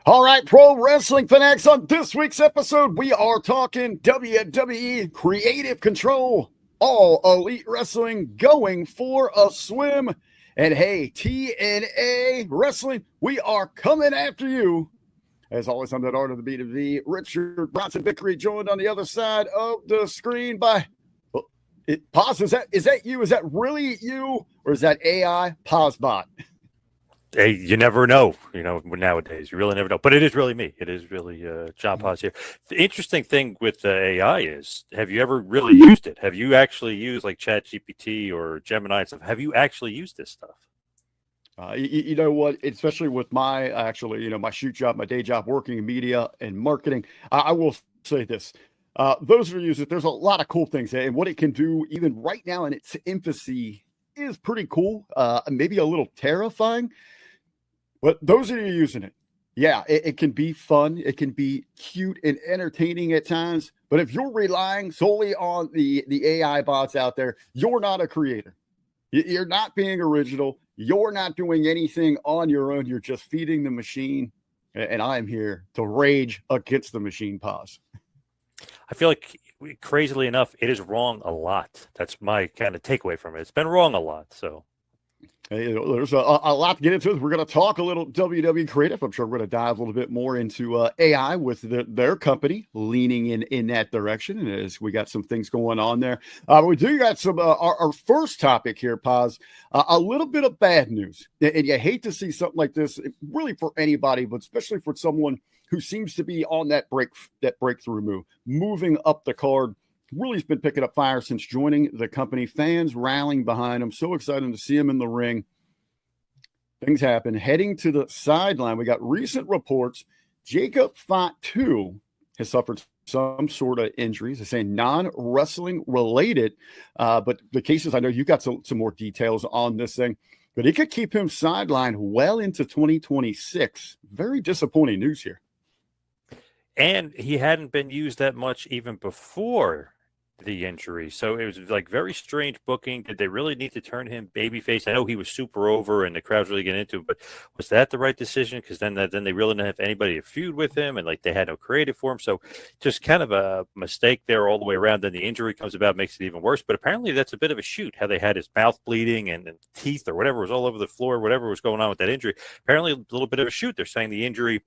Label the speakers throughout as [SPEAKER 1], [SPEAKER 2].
[SPEAKER 1] All right, pro wrestling fanatics, on this week's episode, we are talking WWE Creative Control, all elite wrestling going for a swim. And hey, TNA Wrestling, we are coming after you. As always, I'm that art of the BFG, Richard Bronson Vickery, joined on the other side of the screen by Poz. Is that you? Is that really you? Or is that AI Pozbot?
[SPEAKER 2] Hey, you never know, nowadays. You really never know. But it is really me. It is really John Poz here. The interesting thing with the AI is, have you ever really used it? Have you actually used like ChatGPT or Gemini and stuff? Have you actually used this stuff?
[SPEAKER 1] You know what? Especially with my my shoot job, my day job, working in media and marketing, I will say this. Those who use it, there's a lot of cool things. And what it can do, even right now in its infancy, is pretty cool. Maybe a little terrifying. But those of you using it, yeah, it can be fun. It can be cute and entertaining at times. But if you're relying solely on the AI bots out there, you're not a creator. You're not being original. You're not doing anything on your own. You're just feeding the machine. And I am here to rage against the machine, Poz.
[SPEAKER 2] I feel like, crazily enough, it is wrong a lot. That's my kind of takeaway from it. It's been wrong a lot, so.
[SPEAKER 1] There's a lot to get into. We're going to talk a little WWE Creative. I'm sure we're going to dive a little bit more into AI with their company leaning in that direction. And as we got some things going on there, we do got some our first topic here, Poz. A little bit of bad news, and you hate to see something like this, really for anybody, but especially for someone who seems to be on that breakthrough move, moving up the card. Really has been picking up fire since joining the company. Fans rallying behind him. So excited to see him in the ring. Things happen. Heading to the sideline, we got recent reports. Jacob Fatu has suffered some sort of injuries. They're saying non-wrestling related. But the cases, I know you got some more details on this thing. But it could keep him sidelined well into 2026. Very disappointing news here.
[SPEAKER 2] And he hadn't been used that much even before the injury. So it was like very strange booking. Did they really need to turn him babyface? I know he was super over and the crowd's really getting into it, but was that the right decision? Because then they really didn't have anybody to feud with him, and like they had no creative for him. So just kind of a mistake there all the way around. Then the injury comes about, makes it even worse. But apparently that's a bit of a shoot, how they had his mouth bleeding and teeth or whatever was all over the floor, whatever was going on with that injury. Apparently a little bit of a shoot. They're saying the injury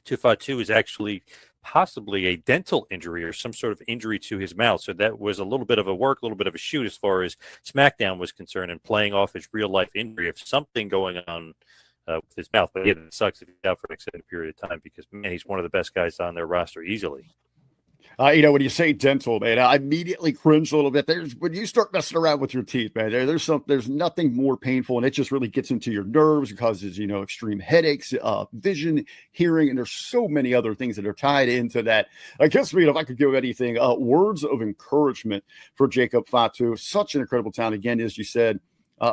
[SPEAKER 2] to Fatu is actually possibly a dental injury or some sort of injury to his mouth. So that was a little bit of a little bit of a shoot as far as SmackDown was concerned, and playing off his real life injury of something going on with his mouth. But yeah, it sucks if he's out for an extended period of time because, man, he's one of the best guys on their roster easily.
[SPEAKER 1] When you say dental, man, I immediately cringe a little bit. When you start messing around with your teeth, man, there's nothing more painful, and it just really gets into your nerves. It causes, extreme headaches, vision, hearing, and there's so many other things that are tied into that. I guess, if I could give anything, words of encouragement for Jacob Fatu. Such an incredible talent. Again, as you said,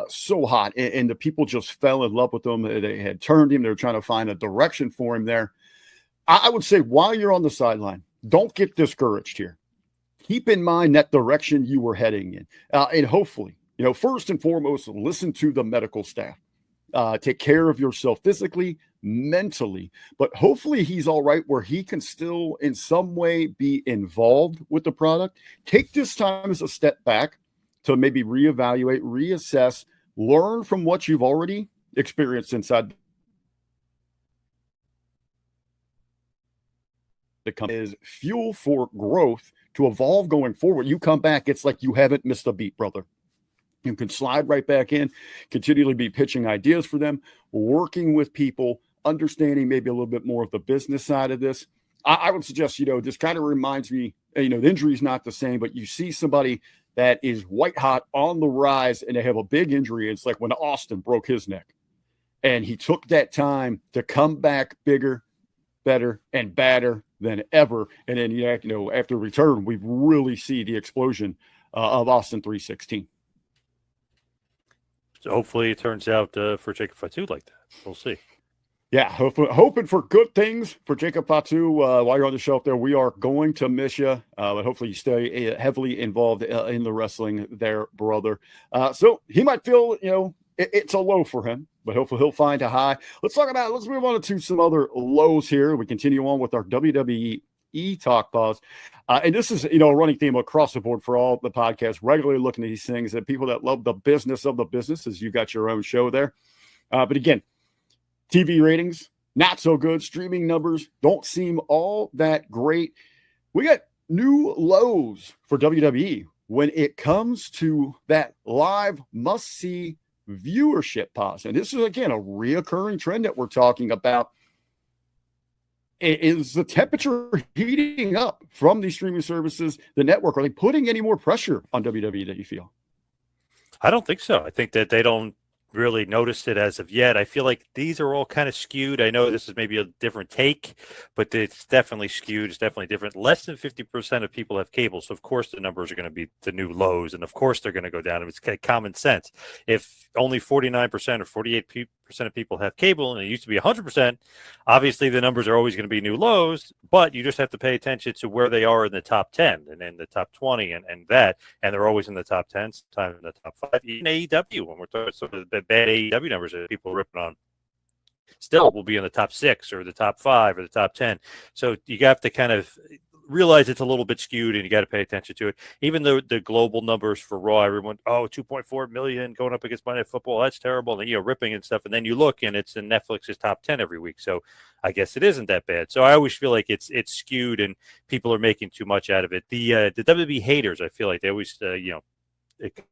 [SPEAKER 1] so hot, and the people just fell in love with him. They had turned him. They were trying to find a direction for him there. I would say while you're on the sideline, don't get discouraged here. Keep in mind that direction you were heading in. And hopefully, first and foremost, listen to the medical staff. Take care of yourself physically, mentally. But hopefully he's all right where he can still in some way be involved with the product. Take this time as a step back to maybe reevaluate, reassess, learn from what you've already experienced inside the company. Is fuel for growth to evolve going forward. You come back, it's like you haven't missed a beat, brother. You can slide right back in, continually be pitching ideas for them, working with people, understanding maybe a little bit more of the business side of this. I would suggest, this kind of reminds me, the injury is not the same, but you see somebody that is white hot on the rise and they have a big injury. It's like when Austin broke his neck and he took that time to come back bigger, better, and badder than ever. And then, after return, we really see the explosion of Austin 316.
[SPEAKER 2] So hopefully it turns out for Jacob Fatu like that. We'll see.
[SPEAKER 1] Yeah, hoping for good things for Jacob Fatu. While you're on the show up there, we are going to miss you, but hopefully you stay heavily involved in the wrestling there, brother. So he might feel, it's a low for him, but hopefully he'll find a high. Let's move on to some other lows here. We continue on with our WWE talk, Poz. And this is, a running theme across the board for all the podcasts, regularly looking at these things, and people that love the business of the business, as you got your own show there. But again, TV ratings, not so good. Streaming numbers don't seem all that great. We got new lows for WWE when it comes to that live must-see viewership, Poz. And this is, again, a reoccurring trend that we're talking about. Is the temperature heating up from these streaming services, the network? Are they putting any more pressure on WWE that you feel?
[SPEAKER 2] I don't think so. I think that they don't really noticed it as of yet. I feel like these are all kind of skewed. I know this is maybe a different take, but it's definitely skewed. It's definitely different. Less than 50% of people have cable. So of course the numbers are going to be the new lows, and of course they're going to go down. It's common sense. If only 49% or 48% of people have cable, and it used to be 100%, obviously the numbers are always going to be new lows, but you just have to pay attention to where they are in the top 10 and in the top 20 and they're always in the top 10, sometimes in the top 5. Even AEW, when we're talking sort of the bad AEW numbers that people are ripping on, still will be in the top 6 or the top 5 or the top 10. So you have to kind of realize it's a little bit skewed, and you got to pay attention to it. Even though the global numbers for Raw, everyone, 2.4 million going up against Monday Night Football, that's terrible, and ripping and stuff. And then you look, and it's in Netflix's top 10 every week. So I guess it isn't that bad. So I always feel like it's skewed, and people are making too much out of it. The WWE haters, I feel like they always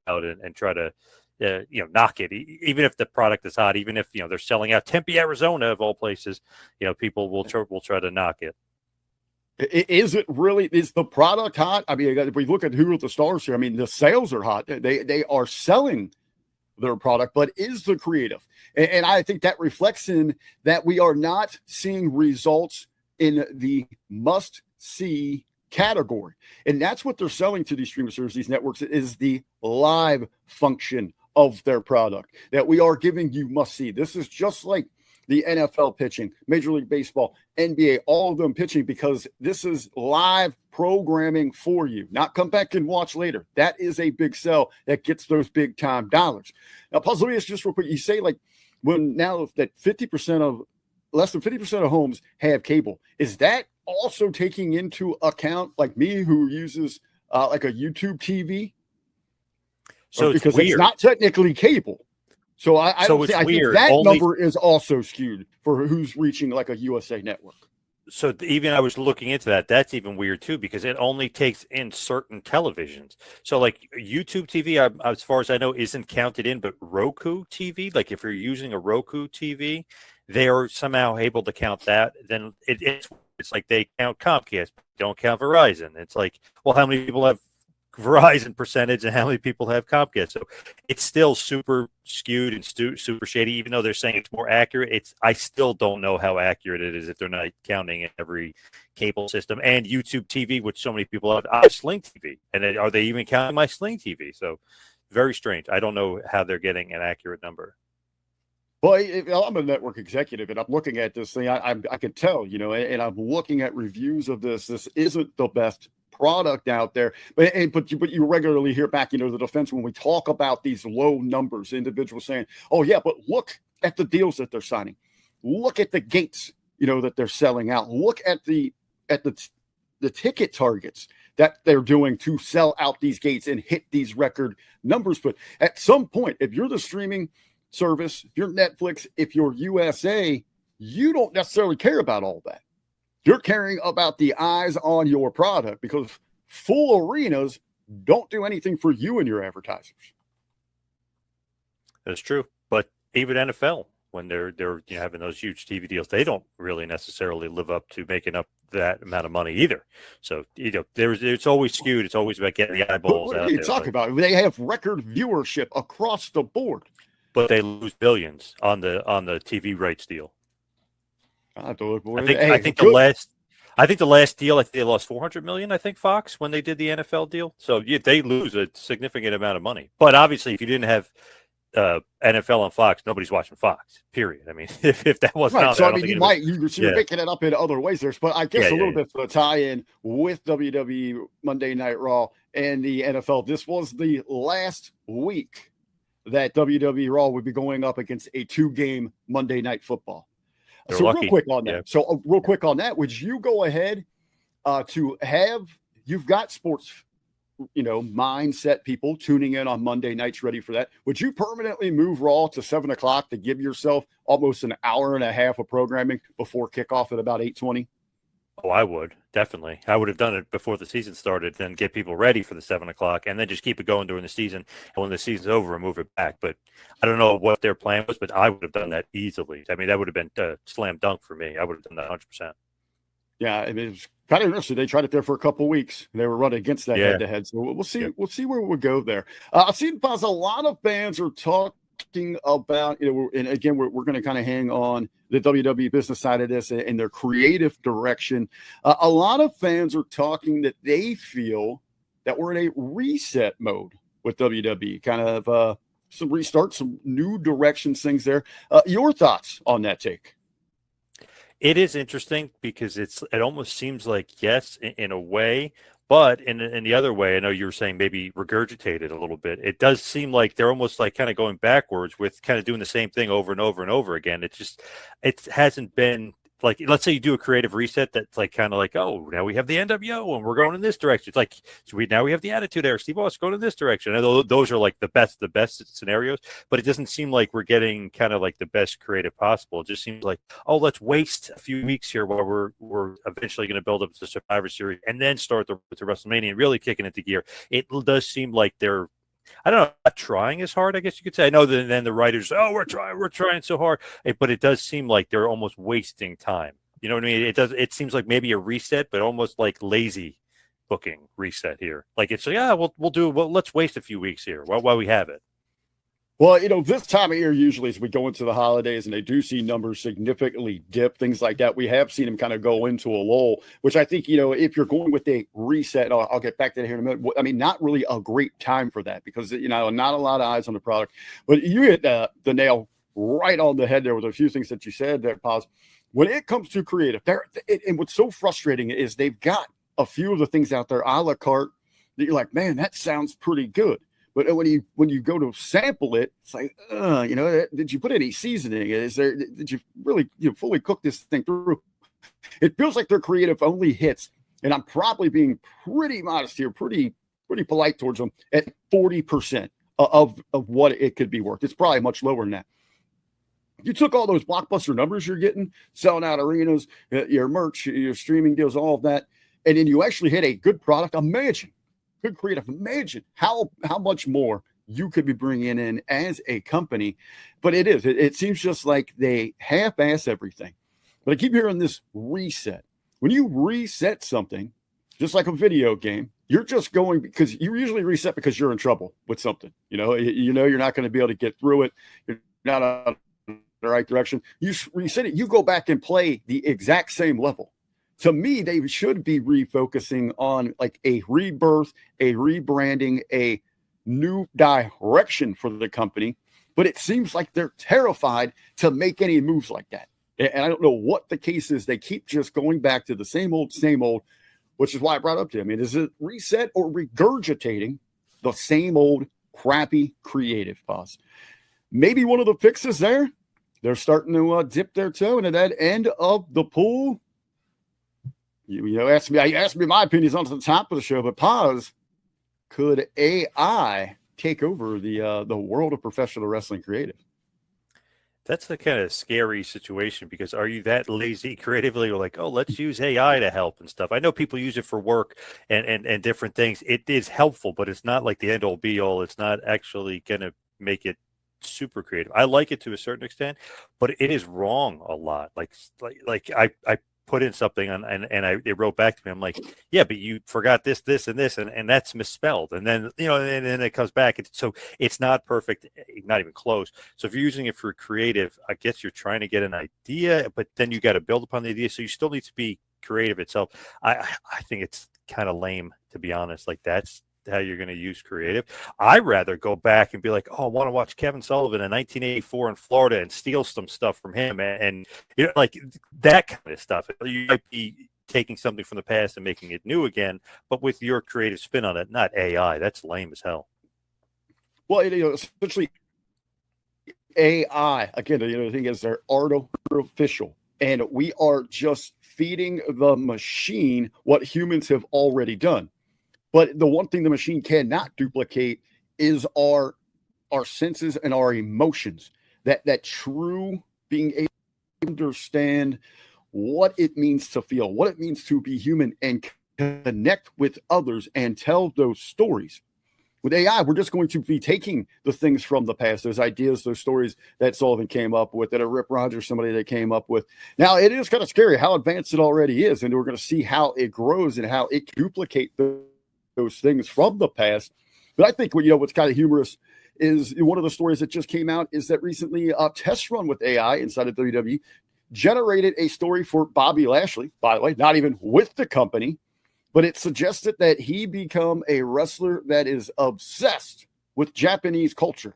[SPEAKER 2] out and try to knock it, even if the product is hot, even if they're selling out Tempe, Arizona, of all places. People will try to knock it.
[SPEAKER 1] Is the product hot? I mean, if we look at who are the stars here, I mean, the sales are hot. They are selling their product, but is the creative? And I think that reflects in that we are not seeing results in the must-see category. And that's what they're selling to these streaming services, these networks, is the live function of their product, that we are giving you must-see. This is just like the NFL pitching, Major League Baseball, NBA, all of them pitching, because this is live programming for you, not come back and watch later. That is a big sell that gets those big time dollars. Now, Poz, let me ask just real quick. You say like when now that less than 50% of homes have cable, is that also taking into account like me who uses like a YouTube TV?
[SPEAKER 2] So
[SPEAKER 1] because it's not technically cable. So I think that number is also skewed for who's reaching like a USA network.
[SPEAKER 2] So even I was looking into that. That's even weird too, because it only takes in certain televisions. So like YouTube TV, as far as I know, isn't counted in, but Roku TV, like if you're using a Roku TV, they are somehow able to count that. Then it's like they count Comcast, don't count Verizon. It's like, well, how many people have Verizon percentage and how many people have Comcast? So it's still super skewed and super shady, even though they're saying it's more accurate. I still don't know how accurate it is if they're not counting every cable system. And YouTube TV, which so many people have, I have Sling TV, and are they even counting my Sling TV? So very strange. I don't know how they're getting an accurate number.
[SPEAKER 1] Well, I'm a network executive, and I'm looking at this thing. I can tell, and I'm looking at reviews of this. This isn't the best product out there, but you regularly hear back, the defense when we talk about these low numbers, individuals saying, "Oh yeah, but look at the deals that they're signing, look at the gates, that they're selling out, look at the ticket targets that they're doing to sell out these gates and hit these record numbers." But at some point, if you're the streaming service, if you're Netflix, if you're USA, you don't necessarily care about all that. You're caring about the eyes on your product, because full arenas don't do anything for you and your advertisers.
[SPEAKER 2] That's true. But even NFL, when they're having those huge TV deals, they don't really necessarily live up to making up that amount of money either. So it's always skewed. It's always about getting the eyeballs.
[SPEAKER 1] What are you talking about? They have record viewership across the board,
[SPEAKER 2] but they lose billions on the TV rights deal. I think the last deal, I think they lost $400 million. I think Fox, when they did the NFL deal. So they lose a significant amount of money. But obviously, if you didn't have NFL on Fox, nobody's watching Fox. Period. I mean, if that wasn't
[SPEAKER 1] right, so I mean, you're making it up in other ways. But I guess a little bit of a tie-in with WWE Monday Night Raw and the NFL. This was the last week that WWE Raw would be going up against a 2-game Monday Night Football.
[SPEAKER 2] They're
[SPEAKER 1] So
[SPEAKER 2] lucky.
[SPEAKER 1] real quick on that.
[SPEAKER 2] Yeah.
[SPEAKER 1] So real quick on that, would you go ahead you've got sports, mindset people tuning in on Monday nights ready for that. Would you permanently move Raw to 7:00 to give yourself almost an hour and a half of programming before kickoff at about 8:20?
[SPEAKER 2] Oh, I would, definitely. I would have done it before the season started, then get people ready for the 7:00, and then just keep it going during the season. And when the season's over, move it back. But I don't know what their plan was, but I would have done that easily. I mean, that would have been a slam dunk for me. I would have done that 100%.
[SPEAKER 1] Yeah, I mean, it's kind of interesting. They tried it there for a couple of weeks. They were running against that head-to-head. So we'll see.
[SPEAKER 2] Yeah.
[SPEAKER 1] We'll see where we'll go there. I've seen Poz, a lot of fans are talking about, and again, we're going to kind of hang on the WWE business side of this and their creative direction. A lot of fans are talking that they feel that we're in a reset mode with WWE, kind of some restart, some new directions, things there. Your thoughts on that take?
[SPEAKER 2] It is interesting because it almost seems like yes in a way, but in the other way, I know you were saying maybe regurgitate it a little bit. It does seem like they're almost like kind of going backwards with kind of doing the same thing over and over and over again. It hasn't been like, let's say you do a creative reset that's like kind of like, oh, now we have the NWO and we're going in this direction. It's like, so now we have the Attitude Era, Steve Austin going in this direction. And those are like the best scenarios, but it doesn't seem like we're getting kind of like the best creative possible. It just seems like, oh, let's waste a few weeks here while we're eventually going to build up to Survivor Series and then start to WrestleMania and really kicking into gear. It does seem like they're, I don't know, not trying as hard, I guess you could say. I know that then the writers, oh, we're trying so hard, but it does seem like they're almost wasting time. You know what I mean? It seems like maybe a reset, but almost like lazy booking reset here. Like it's like, let's waste a few weeks here while we have it.
[SPEAKER 1] Well, this time of year, usually as we go into the holidays and they do see numbers significantly dip, things like that, we have seen them kind of go into a lull, which I think, if you're going with a reset, I'll get back to that here in a minute. I mean, not really a great time for that because, not a lot of eyes on the product. But you hit the nail right on the head there with a few things that you said there, Poz. When it comes to creative, and what's so frustrating is they've got a few of the things out there a la carte that you're like, man, that sounds pretty good. But when you go to sample it, it's like, did you put any seasoning? Did you really fully cook this thing through? It feels like their creative only hits, and I'm probably being pretty modest here, pretty polite towards them, at 40% of what it could be worth. It's probably much lower than that. You took all those blockbuster numbers you're getting, selling out arenas, your merch, your streaming deals, all of that, and then you actually hit a good product. Imagine how much more you could be bringing in as a company. But it seems just like they half-ass everything. But I keep hearing this reset. When you reset something, just like a video game, you're just going because you usually reset because you're in trouble with something. You're not going to be able to get through it. You're not on the right direction. You reset it. You go back and play the exact same level. To me, they should be refocusing on like a rebirth, a rebranding, a new direction for the company. But it seems like they're terrified to make any moves like that. And I don't know what the case is. They keep just going back to the same old, which is why I brought up to you. I mean, is it reset or regurgitating the same old crappy creative, Poz? Maybe one of the fixes there, they're starting to dip their toe into that end of the pool. You asked me my opinions on the top of the show, but Poz, could AI take over the world of professional wrestling creative?
[SPEAKER 2] That's a kind of scary situation because are you that lazy creatively? Or like, oh, let's use AI to help and stuff. I know people use it for work and different things. It is helpful, but it's not like the end all be all. It's not actually going to make it super creative. I like it to a certain extent, but it is wrong a lot. Like I put in something and it wrote back to me. I'm like, yeah, but you forgot this, and this, and that's misspelled. And then, and then it comes back. So it's not perfect, not even close. So if you're using it for creative, I guess you're trying to get an idea, but then you got to build upon the idea. So you still need to be creative itself. I think it's kind of lame, to be honest. Like that's how you're going to use creative. I'd rather go back and be like, oh, I want to watch Kevin Sullivan in 1984 in Florida and steal some stuff from him and like that kind of stuff. You might be taking something from the past and making it new again, but with your creative spin on it, not AI. That's lame as hell.
[SPEAKER 1] Well, essentially AI, again, the thing is they're artificial, and we are just feeding the machine what humans have already done. But the one thing the machine cannot duplicate is our senses and our emotions. That true being able to understand what it means to feel, what it means to be human, and connect with others and tell those stories. With AI, we're just going to be taking the things from the past, those ideas, those stories that Sullivan came up with, that Rip Rogers, somebody that came up with. Now, it is kind of scary how advanced it already is, and we're going to see how it grows and how it can duplicate those things from the past. But I think what's kind of humorous is one of the stories that just came out is that recently a test run with AI inside of WWE generated a story for Bobby Lashley, by the way, not even with the company, but it suggested that he become a wrestler that is obsessed with Japanese culture.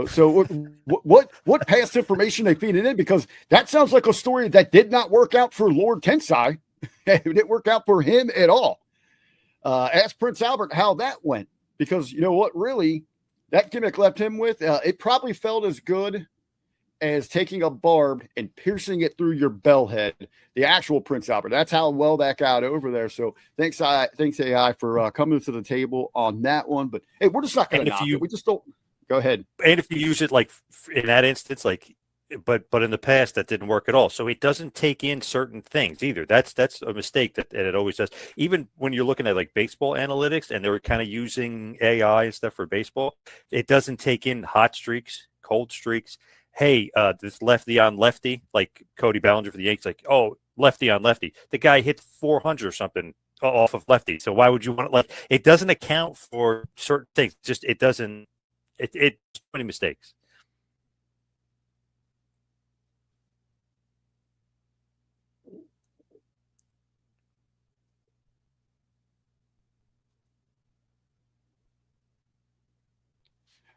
[SPEAKER 1] So what past information they feed it in? Because that sounds like a story that did not work out for Lord Tensai. It didn't work out for him at all. Ask Prince Albert how that went, because you know what, really, that gimmick left him with, it probably felt as good as taking a barb and piercing it through your bell head, the actual Prince Albert. That's how well that got over there. So thanks AI for coming to the table on that one. But hey, we're just not going to knock it. We just don't. Go ahead.
[SPEAKER 2] And if you use it like in that instance, like, but in the past that didn't work at all. So it doesn't take in certain things either. That's a mistake that it always does. Even when you're looking at like baseball analytics and they're kind of using AI and stuff for baseball, it doesn't take in hot streaks, cold streaks. Hey, this lefty on lefty, like Cody Bellinger for the Yankees, like, oh, lefty on lefty. The guy hit 400 or something off of lefty. So why would you want it? Like, it doesn't account for certain things. Just it doesn't. It's many mistakes.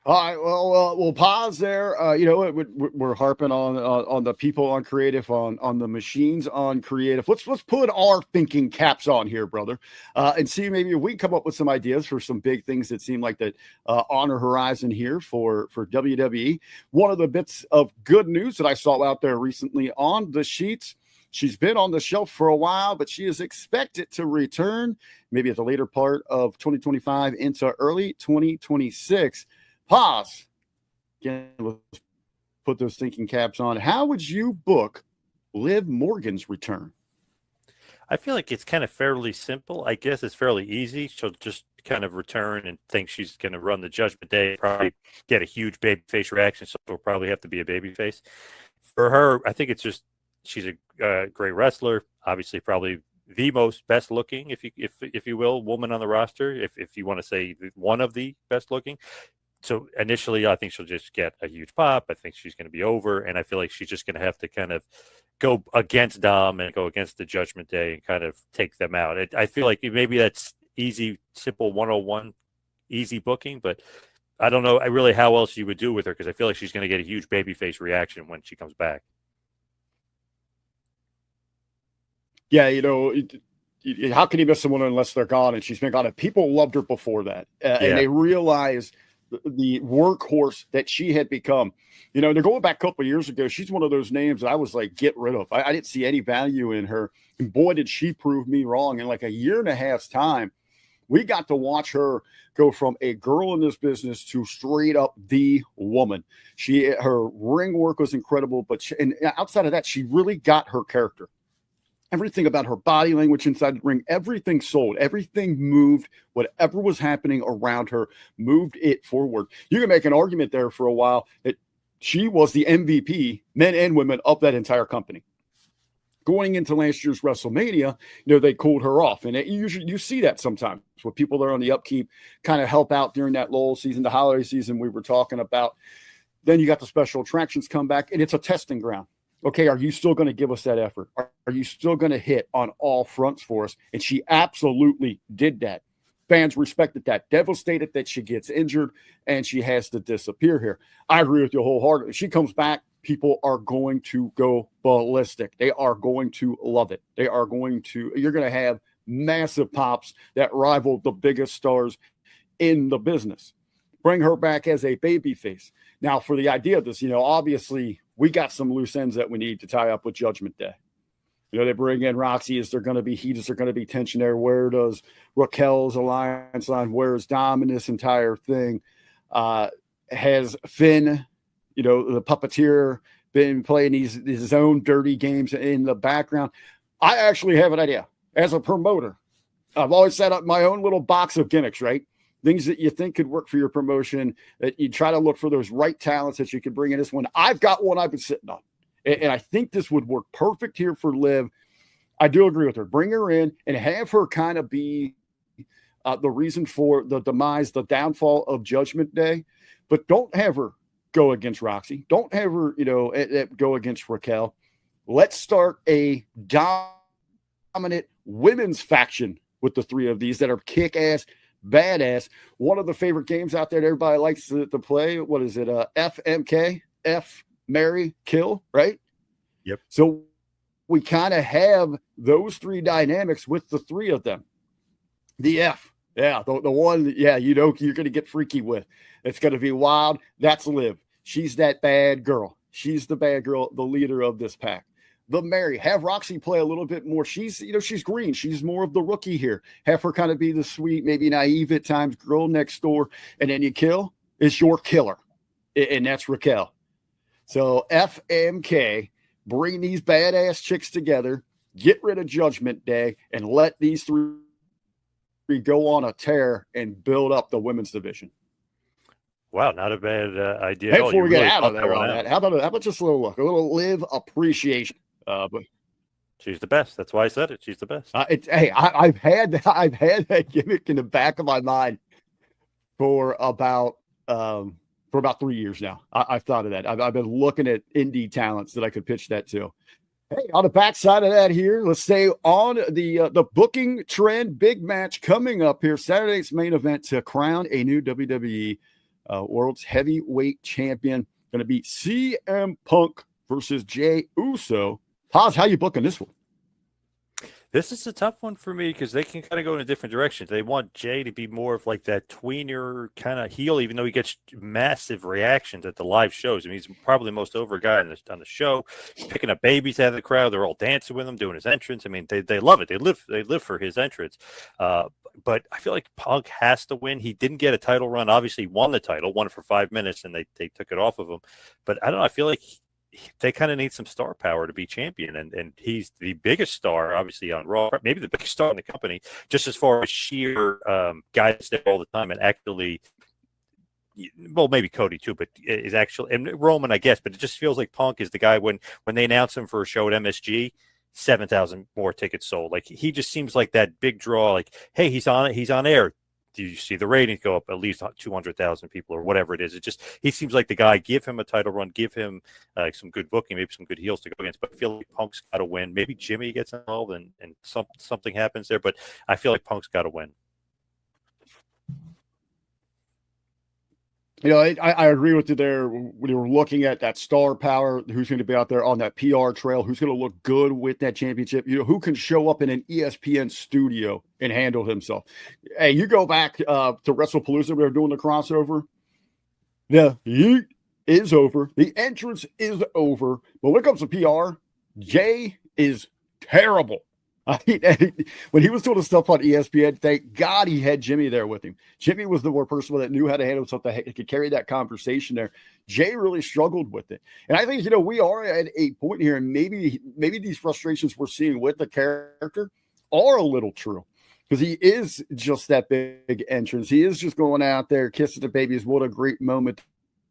[SPEAKER 1] All right, well, we'll pause there. We're harping on the people on creative, on the machines on creative. Let's put our thinking caps on here, brother, and see maybe if we can come up with some ideas for some big things that seem like that on the horizon here for WWE. One of the bits of good news that I saw out there recently on the sheets. She's been on the shelf for a while, but she is expected to return maybe at the later part of 2025 into early 2026. Poz, again, let's put those thinking caps on. How would you book Liv Morgan's return?
[SPEAKER 2] I feel like it's kind of fairly simple. I guess it's fairly easy. She'll just kind of return and think she's going to run the Judgment Day, probably get a huge babyface reaction, so it'll probably have to be a babyface. For her, I think it's just she's a great wrestler, obviously probably the most best looking, if you will, woman on the roster, if you want to say one of the best looking. So initially, I think she'll just get a huge pop. I think she's going to be over, and I feel like she's just going to have to kind of go against Dom and go against the Judgment Day and kind of take them out. I feel like maybe that's easy, simple 101, easy booking, but I don't know really how else you would do with her, because I feel like she's going to get a huge babyface reaction when she comes back.
[SPEAKER 1] Yeah, how can you miss someone unless they're gone? And she's been gone. And people loved her before that, and they realized the workhorse that she had become. They're going back a couple of years ago. She's one of those names that I was like, get rid of. I didn't see any value in her. And boy, did she prove me wrong. In like a year and a half's time, we got to watch her go from a girl in this business to straight up the woman. Her ring work was incredible, but and outside of that, she really got her character. Everything about her body language inside the ring, everything sold, everything moved, whatever was happening around her, moved it forward. You can make an argument there for a while that she was the MVP, men and women, of that entire company. Going into last year's WrestleMania, they cooled her off. And you see that sometimes with people that are on the upkeep kind of help out during that lull season, the holiday season we were talking about. Then you got the special attractions come back, and it's a testing ground. Okay, are you still going to give us that effort? Are you still going to hit on all fronts for us? And she absolutely did that. Fans respected that. Devastated that she gets injured and she has to disappear here. I agree with you wholeheartedly. If she comes back, people are going to go ballistic. They are going to love it. You're going to have massive pops that rival the biggest stars in the business. bring her back as a baby face. Now, for the idea of this, obviously we got some loose ends that we need to tie up with Judgment Day. They bring in Roxy. Is there going to be heat? Is there going to be tension there? Where does Raquel's alliance line? Where is Dom in this entire thing? Has Finn, the puppeteer, been playing his own dirty games in the background? I actually have an idea. As a promoter, I've always set up my own little box of gimmicks, right? Things that you think could work for your promotion, that you try to look for those right talents that you could bring in this one. I've got one I've been sitting on. And I think this would work perfect here for Liv. I do agree with her. Bring her in and have her kind of be the reason for the demise, the downfall of Judgment Day. But don't have her go against Roxy. Don't have her, go against Raquel. Let's start a dominant women's faction with the three of these that are kick-ass, badass. One of the favorite games out there that everybody likes to play. What is it? FMK? F Marry, Kill, right?
[SPEAKER 2] Yep.
[SPEAKER 1] So we kind of have those three dynamics with the three of them. The F, the one, you're going to get freaky with. It's going to be wild. That's Liv. She's that bad girl. She's the bad girl, the leader of this pack. The Mary, have Roxy play a little bit more. She's, she's green. She's more of the rookie here. Have her kind of be the sweet, maybe naive at times, girl next door. And then you kill is your killer. And that's Raquel. So FMK, bring these badass chicks together, get rid of Judgment Day, and let these three go on a tear and build up the women's division.
[SPEAKER 2] Wow, not a bad idea.
[SPEAKER 1] Hey, before we get out of there on that, how about just a little Liv appreciation? But
[SPEAKER 2] she's the best. That's why I said it. She's the best.
[SPEAKER 1] I've had that gimmick in the back of my mind for about 3 years now. I've thought of that. I've been looking at indie talents that I could pitch that to. Hey, on the backside of that here, let's stay on the booking trend. Big match coming up here. Saturday's main event to crown a new WWE World's Heavyweight Champion. Going to be CM Punk versus Jey Uso. Poz, how you booking this one?
[SPEAKER 2] This is a tough one for me because they can kind of go in a different direction. They want Jey to be more of like that tweener kind of heel, even though he gets massive reactions at the live shows. I mean, he's probably the most over guy on the show. He's picking up babies out of the crowd. They're all dancing with him, doing his entrance. I mean, they love it. They live for his entrance. But I feel like Punk has to win. He didn't get a title run. Obviously, he won the title, won it for 5 minutes, and they took it off of him. But I don't know. I feel like they kind of need some star power to be champion, and he's the biggest star, obviously, on Raw, maybe the biggest star in the company, just as far as sheer guys there all the time and actually, well, maybe Cody too, but is actually, and Roman, I guess, but it just feels like Punk is the guy when they announce him for a show at MSG, 7,000 more tickets sold. Like, he just seems like that big draw, like, hey, he's on air. Do you see the ratings go up at least 200,000 people or whatever it is? It just, he seems like the guy. Give him a title run, give him some good booking, maybe some good heels to go against. But I feel like Punk's got to win. Maybe Jimmy gets involved and something happens there. But I feel like Punk's got to win.
[SPEAKER 1] I agree with you there. When you were looking at that star power, who's going to be out there on that PR trail, who's going to look good with that championship, who can show up in an ESPN studio and handle himself. Hey, you go back to WrestlePalooza, we were doing the crossover. The heat is over. The entrance is over. But when it comes to PR, Jey is terrible. When he was doing the stuff on ESPN, thank God he had Jimmy there with him. Jimmy was the more person that knew how to handle something, he could carry that conversation there. Jey really struggled with it. And I think, we are at a point here, and maybe these frustrations we're seeing with the character are a little true. Because he is just that big entrance. He is just going out there, kissing the babies. What a great moment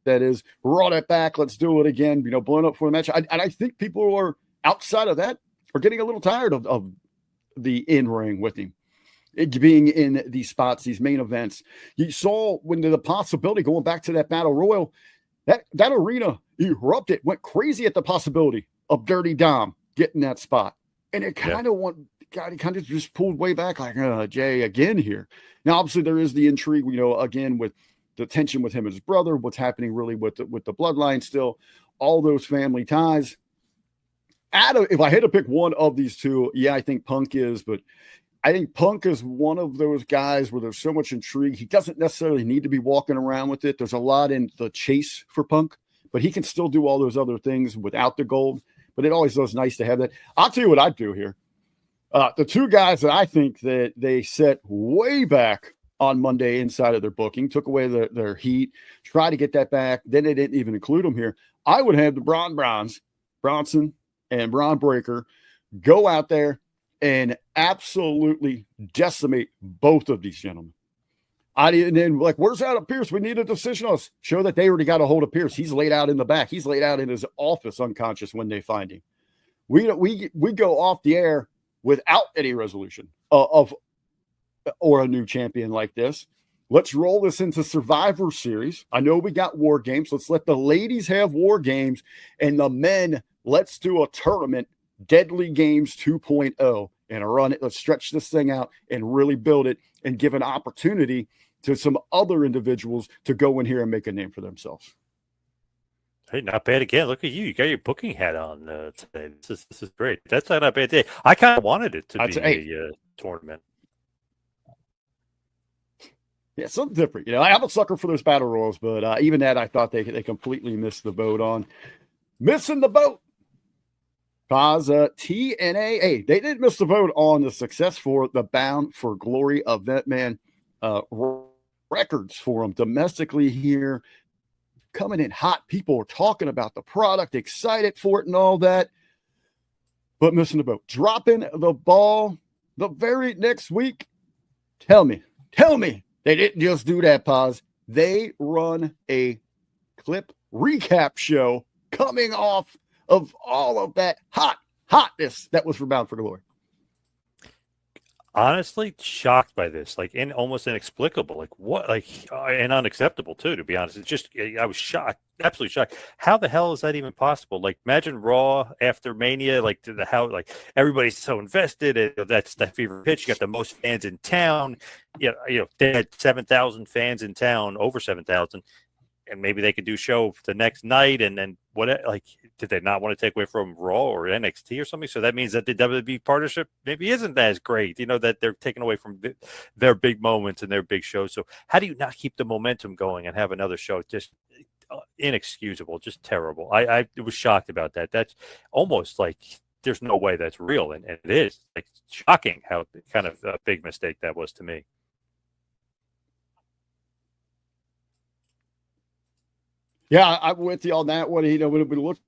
[SPEAKER 1] that is. Run it back. Let's do it again. Blowing up for the match. And I think people are outside of that are getting a little tired of the in-ring with him. It being in these spots, these main events. You saw when the possibility going back to that Battle Royal, that arena erupted, went crazy at the possibility of Dirty Dom getting that spot. And it kind of just pulled way back like, Jey again here. Now, obviously, there is the intrigue, again, with the tension with him and his brother, what's happening really with the bloodline still, all those family ties. If I had to pick one of these two, I think Punk is, but I think Punk is one of those guys where there's so much intrigue. He doesn't necessarily need to be walking around with it. There's a lot in the chase for Punk, but he can still do all those other things without the gold. But it always was nice to have that. I'll tell you what I'd do here. The two guys that I think that they set way back on Monday inside of their booking, took away their heat, try to get that back. Then they didn't even include them here. I would have the Bronson and Braun Breaker go out there and absolutely decimate both of these gentlemen. And then, like, where's Adam Pierce? We need a decision on us. Show that they already got a hold of Pierce. He's laid out in the back. He's laid out in his office unconscious when they find him. We go off the air without any resolution or a new champion like this. Let's roll this into Survivor Series. I know we got War Games. Let's let the ladies have War Games, and the men, let's do a tournament, Deadly Games 2.0, and run it. Let's stretch this thing out and really build it and give an opportunity to some other individuals to go in here and make a name for themselves.
[SPEAKER 2] Hey, not bad again. Look at you. You got your booking hat on today. This is great. That's not a bad day. I kind of wanted it to be a tournament.
[SPEAKER 1] Yeah, something different. I'm a sucker for those battle royals, but even that I thought they completely missed the boat on. Missing the boat. Poz TNA. Hey, they didn't miss the boat on the success for the Bound for Glory event, man. Records for them domestically here. Coming in hot. People are talking about the product, excited for it and all that, but missing the boat. Dropping the ball the very next week. Tell me. They didn't just do that, Poz. They run a clip recap show coming off of all of that hotness that was for Bound for Glory.
[SPEAKER 2] Honestly, shocked by this, almost inexplicable, and unacceptable too, to be honest. It's just, I was shocked, absolutely shocked. How the hell is that even possible? Imagine Raw after Mania, everybody's so invested. That's that fever pitch. You got the most fans in town. They had 7,000 fans in town, over 7,000. And maybe they could do show the next night, and then did they not want to take away from Raw or NXT or something? So that means that the WWE partnership maybe isn't as great, that they're taking away from their big moments and their big shows. So how do you not keep the momentum going and have another show? Just inexcusable, just terrible. I was shocked about that. That's almost like there's no way that's real, and it is shocking how kind of a big mistake that was to me.
[SPEAKER 1] Yeah, I'm with you on that one. When we looked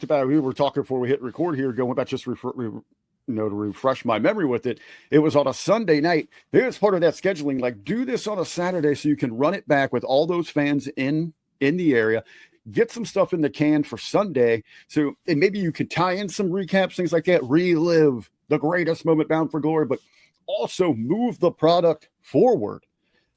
[SPEAKER 1] about, we were talking before we hit record here, going back just to refresh my memory with it. It was on a Sunday night. There's part of that scheduling, do this on a Saturday so you can run it back with all those fans in the area. Get some stuff in the can for Sunday. So, and maybe you could tie in some recaps, things like that, relive the greatest moment Bound for Glory, but also move the product forward.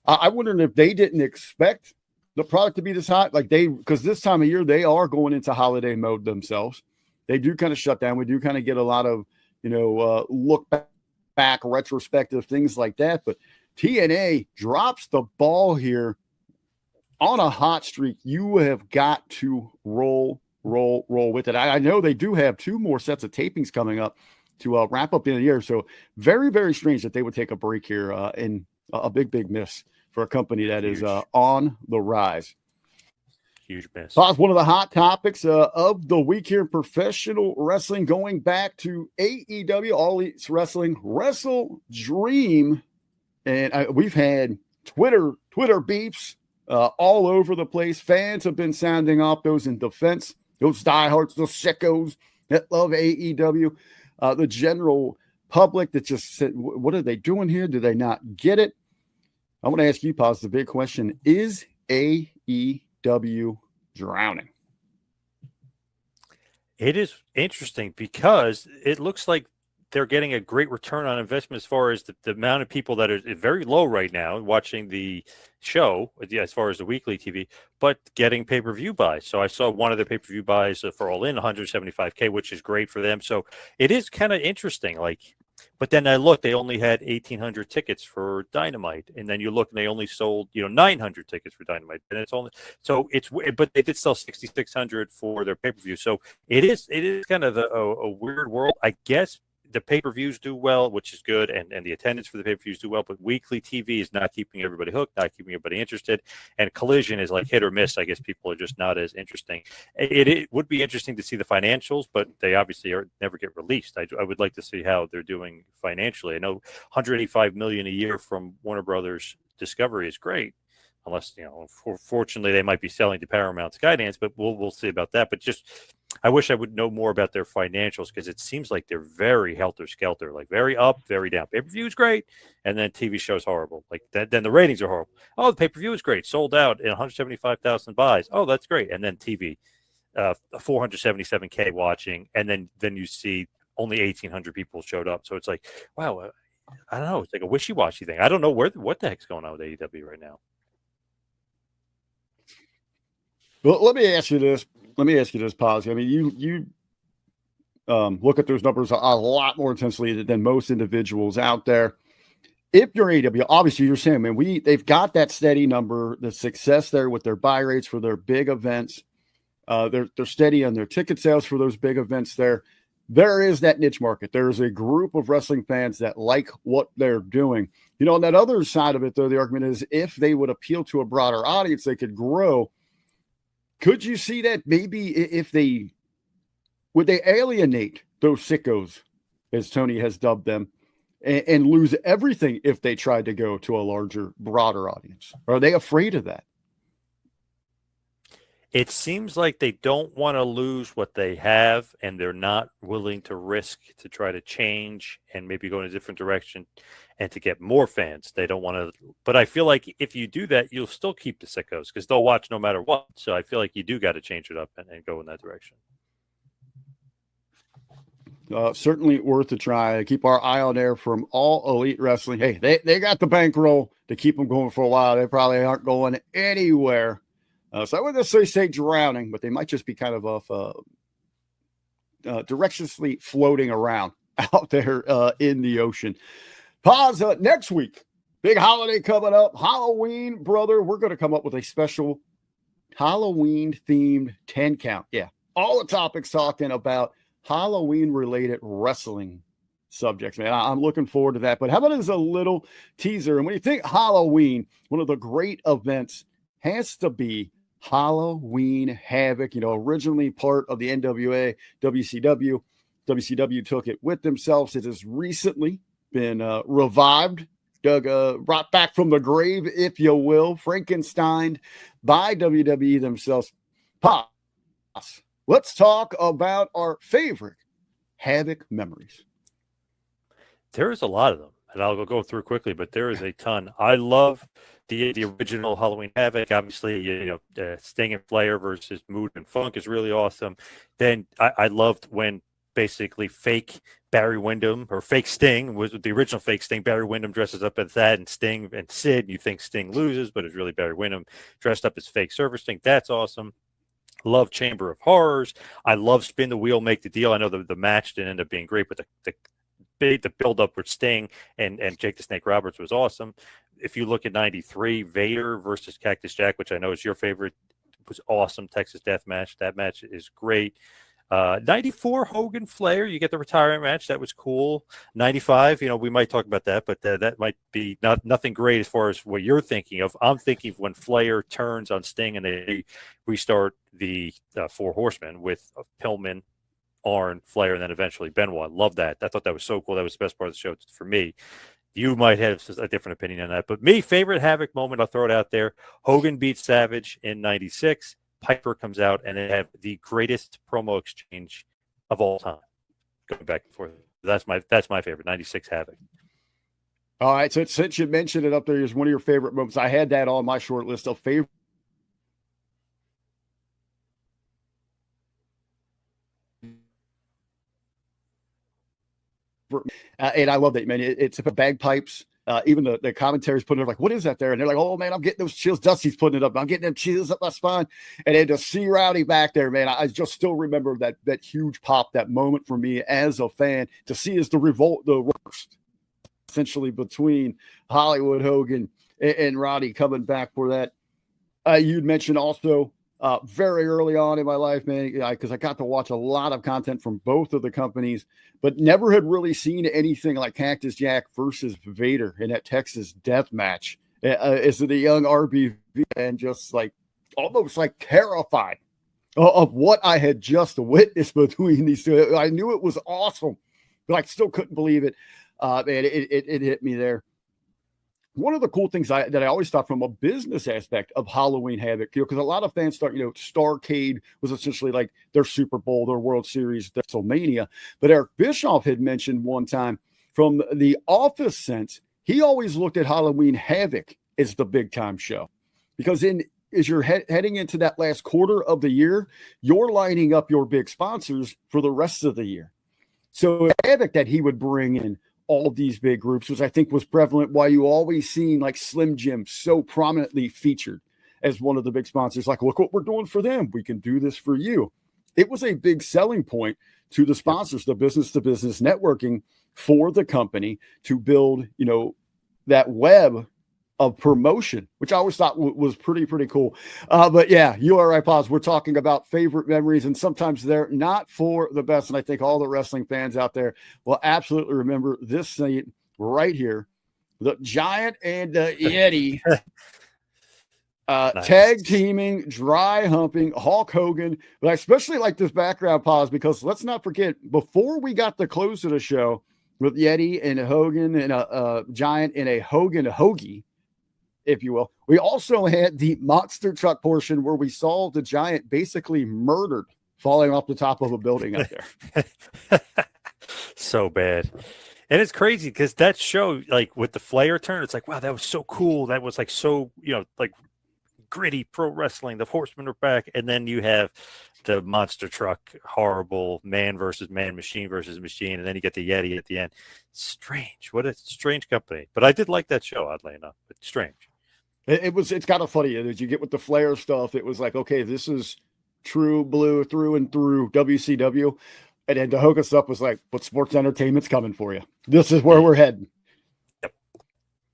[SPEAKER 1] I wondered if they didn't expect the product to be this hot, because this time of year they are going into holiday mode themselves. They do kind of shut down. We do kind of get a lot of look back retrospective things like that. But TNA drops the ball here on a hot streak. You have got to roll with it. I know they do have 2 more sets of tapings coming up to wrap up in the year. So very, very strange that they would take a break here in a big miss for a company that is on the rise.
[SPEAKER 2] Huge miss.
[SPEAKER 1] One of the hot topics of the week here in professional wrestling, going back to AEW, All Elite Wrestling, Wrestle Dream. And we've had Twitter beefs all over the place. Fans have been sounding off those in defense, those diehards, those sickos that love AEW. The general public that just said, what are they doing here? Do they not get it? I want to ask you, Poz, the big question, is AEW drowning?
[SPEAKER 2] It is interesting because it looks like they're getting a great return on investment as far as the amount of people that are very low right now watching the show as far as the weekly TV, but getting pay-per-view buys. So I saw one of their pay-per-view buys for All In, $175K, which is great for them. So it is kind of interesting. But then I looked, they only had 1,800 tickets for Dynamite. And then you look and they only sold, 900 tickets for Dynamite. And but they did sell 6,600 for their pay-per-view. So it is kind of a weird world. I guess the pay-per-views do well, which is good, and the attendance for the pay-per-views do well, but weekly TV is not keeping everybody hooked, not keeping everybody interested, and Collision is like hit or miss. I guess people are just not as interesting. It would be interesting to see the financials, but they obviously never get released. I would like to see how they're doing financially. I know 185 million a year from Warner Brothers Discovery is great, unless, fortunately they might be selling to Paramount Skydance, but we'll see about that. But just, I wish I would know more about their financials, because it seems like they're very helter-skelter, like very up, very down. Pay-per-view is great, and then TV show's horrible. Like that, then the ratings are horrible. Oh, the pay-per-view is great, sold out in 175,000 buys. Oh, that's great. And then TV, 477K watching, and then you see only 1,800 people showed up. So it's like, wow, I don't know. It's like a wishy-washy thing. I don't know what the heck's going on with AEW right now.
[SPEAKER 1] Well, let me ask you this, Poz. I mean, you look at those numbers a lot more intensely than most individuals out there. If you're AEW, obviously you're saying, man, they've got that steady number, the success there with their buy rates for their big events. They're steady on their ticket sales for those big events there. There is that niche market. There's a group of wrestling fans that like what they're doing. On that other side of it, though, the argument is if they would appeal to a broader audience, they could grow. Could you see that maybe would they alienate those sickos, as Tony has dubbed them, and lose everything if they tried to go to a larger, broader audience? Are they afraid of that?
[SPEAKER 2] It seems like they don't want to lose what they have, and they're not willing to risk to try to change and maybe go in a different direction and to get more fans. They don't want to, but I feel like if you do that, you'll still keep the sickos because they'll watch no matter what. So I feel like you do got to change it up and go in that direction.
[SPEAKER 1] Certainly worth a try. Keep our eye on there from All Elite Wrestling. Hey, they got the bankroll to keep them going for a while. They probably aren't going anywhere. So I wouldn't necessarily say drowning, but they might just be kind of off directionlessly floating around out there in the ocean. Poz, next week, big holiday coming up, Halloween, brother. We're going to come up with a special Halloween-themed 10 count. Yeah, all the topics talking about Halloween-related wrestling subjects, man. I'm looking forward to that. But how about as a little teaser? And when you think Halloween, one of the great events has to be Halloween Havoc, originally part of the NWA, WCW. WCW took it with themselves. It has recently been revived, brought back from the grave, if you will, Frankenstein by WWE themselves. Poz, let's talk about our favorite Havoc memories.
[SPEAKER 2] There is a lot of them, and I'll go through quickly, but there is a ton. I love the original Halloween Havoc. Obviously, Sting and Flair versus Mood and Funk is really awesome. Then I loved when basically fake Barry Windham or fake Sting was the original fake Sting. Barry Windham dresses up as that, and Sting and Sid. You think Sting loses, but it's really Barry Windham dressed up as fake Surfer Sting. That's awesome. Love Chamber of Horrors. I love Spin the Wheel, Make the Deal. I know the match didn't end up being great, but the build up with Sting and Jake the Snake Roberts was awesome. If you look at 93, Vader versus Cactus Jack, which I know is your favorite, was awesome. Texas Death Match. That match is great. 94 Hogan Flair, you get the retirement match. That was cool. 95, we might talk about that, but that might be nothing great as far as what you're thinking of. I'm thinking of when Flair turns on Sting and they restart the Four Horsemen with Pillman, Arn, Flair, and then eventually Benoit. Love that. I thought that was so cool. That was the best part of the show for me. You might have a different opinion on that, but me, favorite Havoc moment, I'll throw it out there. Hogan beats Savage in 96. Piper comes out, and they have the greatest promo exchange of all time. Going back and forth. That's my favorite, 96 Havoc.
[SPEAKER 1] All right, so since you mentioned it up there as one of your favorite moments, I had that on my short list of favorite. And I love that, man. It's the bagpipes. Even the commentaries putting it like, what is that there? And they're like, oh, man, I'm getting those chills. Dusty's putting it up. I'm getting them chills up my spine. And then to see Rowdy back there, man, I just still remember that huge pop, that moment for me as a fan to see as the worst, essentially, between Hollywood Hogan and Roddy coming back for that. You'd mentioned also very early on in my life, man, because I got to watch a lot of content from both of the companies, but never had really seen anything like Cactus Jack versus Vader in that Texas death match. Is the young RBV, and just like almost like terrified of what I had just witnessed between these two. I knew it was awesome, but I still couldn't believe it. Man, it hit me there. One of the cool things that I always thought from a business aspect of Halloween Havoc, because a lot of fans thought, Starrcade was essentially like their Super Bowl, their World Series, their WrestleMania. But Eric Bischoff had mentioned one time from the office sense, he always looked at Halloween Havoc as the big time show, because as you're heading into that last quarter of the year, you're lining up your big sponsors for the rest of the year. So Havoc that he would bring in all these big groups, which I think was prevalent, why you always seen like Slim Jim so prominently featured as one of the big sponsors. Like, look what we're doing for them. We can do this for you. It was a big selling point to the sponsors, the business to business networking for the company to build, that web of promotion, which I always thought was pretty cool. But yeah, you are right, Poz. We're talking about favorite memories, and sometimes they're not for the best. And I think all the wrestling fans out there will absolutely remember this scene right here. The Giant and the Yeti nice. Tag teaming, dry humping Hulk Hogan. But I especially like this background, Poz, because let's not forget, before we got the close of the show with Yeti and Hogan and a Giant and a Hogan hoagie, if you will, we also had the monster truck portion where we saw the Giant basically murdered, falling off the top of a building out there.
[SPEAKER 2] So bad. And it's crazy because that show, like with the Flair turn, it's like, wow, that was so cool. That was like so, like gritty pro wrestling. The Horsemen are back. And then you have the monster truck, horrible man versus man, machine versus machine. And then you get the Yeti at the end. Strange. What a strange company. But I did like that show, oddly enough. It's strange.
[SPEAKER 1] It's kind of funny as you get with the Flair stuff. It was like, okay, this is true blue through and through WCW. And then the Hogan stuff was like, but sports entertainment's coming for you. This is where we're heading.
[SPEAKER 2] Yep.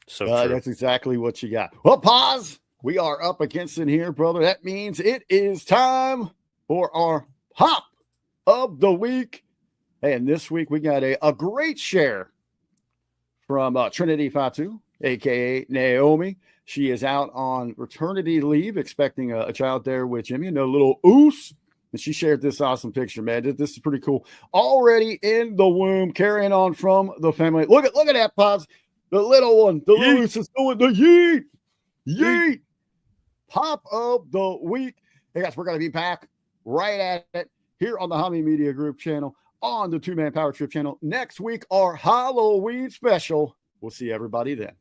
[SPEAKER 2] So true.
[SPEAKER 1] That's exactly what you got. Well, Poz, we are up against it here, brother. That means it is time for our Pop of the Week. And this week we got a great share from Trinity Fatu, a.k.a. Naomi. She is out on maternity leave, expecting a child there with Jimmy, a little oos. And she shared this awesome picture, man. This is pretty cool. Already in the womb, carrying on from the family. Look at that, Poz. The little one, the loose is doing the yeet. Yeet. Pop of the Week. Hey, guys, we're going to be back right at it here on the Hummy Media Group channel, on the Two Man Power Trip channel. Next week, our Halloween special. We'll see everybody then.